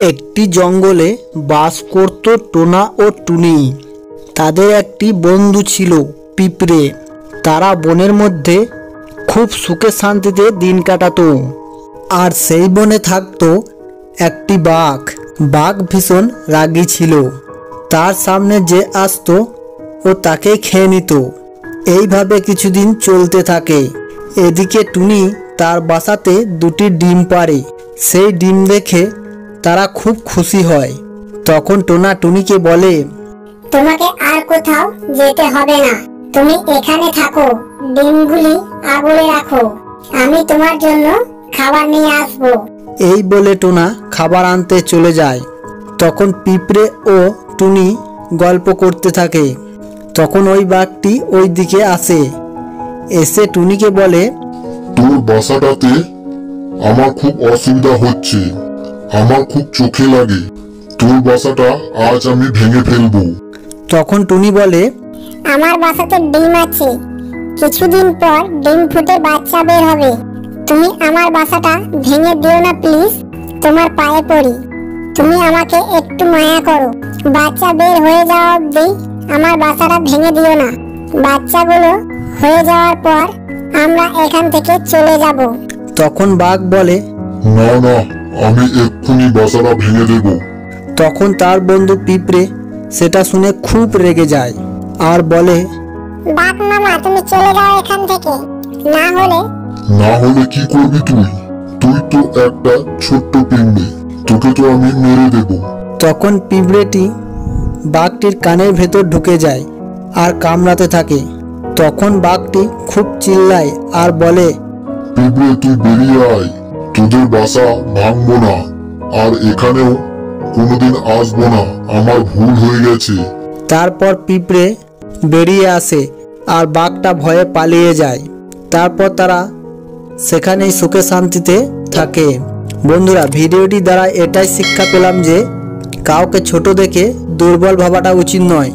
একটি জঙ্গলে বাস করত টোনা ও টুনি। তাদের একটি বন্ধু ছিল পিঁপড়ে। তারা বনের মধ্যে খুব সুখে শান্তিতে দিন কাটাতো। আর সেই বনে থাকতো একটি বাঘ। বাঘ ভীষণ রাগী ছিল। তার সামনে যে আসতো ও তাকে খেয়ে নিত। এইভাবে কিছুদিন চলতে থাকে। এদিকে টুনি তার বাসাতে দুটি ডিম পাড়ে। সেই ডিম দেখে তারা খুব খুশি হয়। তখন টোনা টুনিকে বলে, তোমাকে আর কোথাও যেতে হবে না, তুমি এখানে থাকো, ডিমগুলি আগলে রাখো, আমি তোমার জন্য খাবার নিয়ে আসবো। এই বলে টোনা খাবার আনতে চলে যায়। তখন পিঁপড়ে ও টুনি গল্প করতে থাকে। তখন ওই বাঘটি ওই দিকে আসে। এসে টুনিকে বলে, তোর বাসাটাতে আমার খুব অসুবিধা হচ্ছে, আমার খুব চোখে লাগে, তোর বাসাটা আজ আমি ভেঙে ফেলবো। তখন টুনি বলে, আমার বাসাতে ডিম আছে, কিছুদিন পর ডিম ফুটে বাচ্চা বের হবে, তুমি আমার বাসাটা ভেঙে দিও না প্লিজ, তোমার পায়ে পড়ি, তুমি আমাকে একটু মায়া করো, বাচ্চা বের হয়ে যাওয়া অবধি আমার বাসাটা ভেঙে দিও না, বাচ্চাগুলো হয়ে যাওয়ার পর আমরা এখান থেকে চলে যাব। তখন বাঘ বলে, না না, আমি এক্ষুনি বাসাটা ভেঙে দেব। তখন তার বন্ধু পিঁপড়ে সেটা শুনে খুব রেগে যায় আর বলে, বাঘ মামা তুমি চলে যাও এখান থেকে, না হলে কি করবি তুই? তুই তো একটা ছোট্ট পিঁপড়ে, তোকে তো আমি মেরে দেব। তখন পিঁপড়েটি বাঘটির কানের ভেতর ঢুকে যায় আর কামড়াতে থাকে। তখন বাঘটি খুব চিল্লায় আর বলে, পিঁপড়ে তুই বেরিয়ে আয়, তোদের বাসা ভাঙবো না, আর এখানেও কোনোদিন আসবো না, আমার ভুল হয়ে গেছে। তারপর পিঁপড়ে বেরিয়ে আসে আর বাঘটা ভয়ে পালিয়ে যায়। তারপর তারা সেখানেই সুখে শান্তিতে থাকে। বন্ধুরা, ভিডিওটি দ্বারা এটাই শিক্ষা পেলাম যে কাউকে ছোট দেখে দুর্বল ভাবাটা উচিত নয়।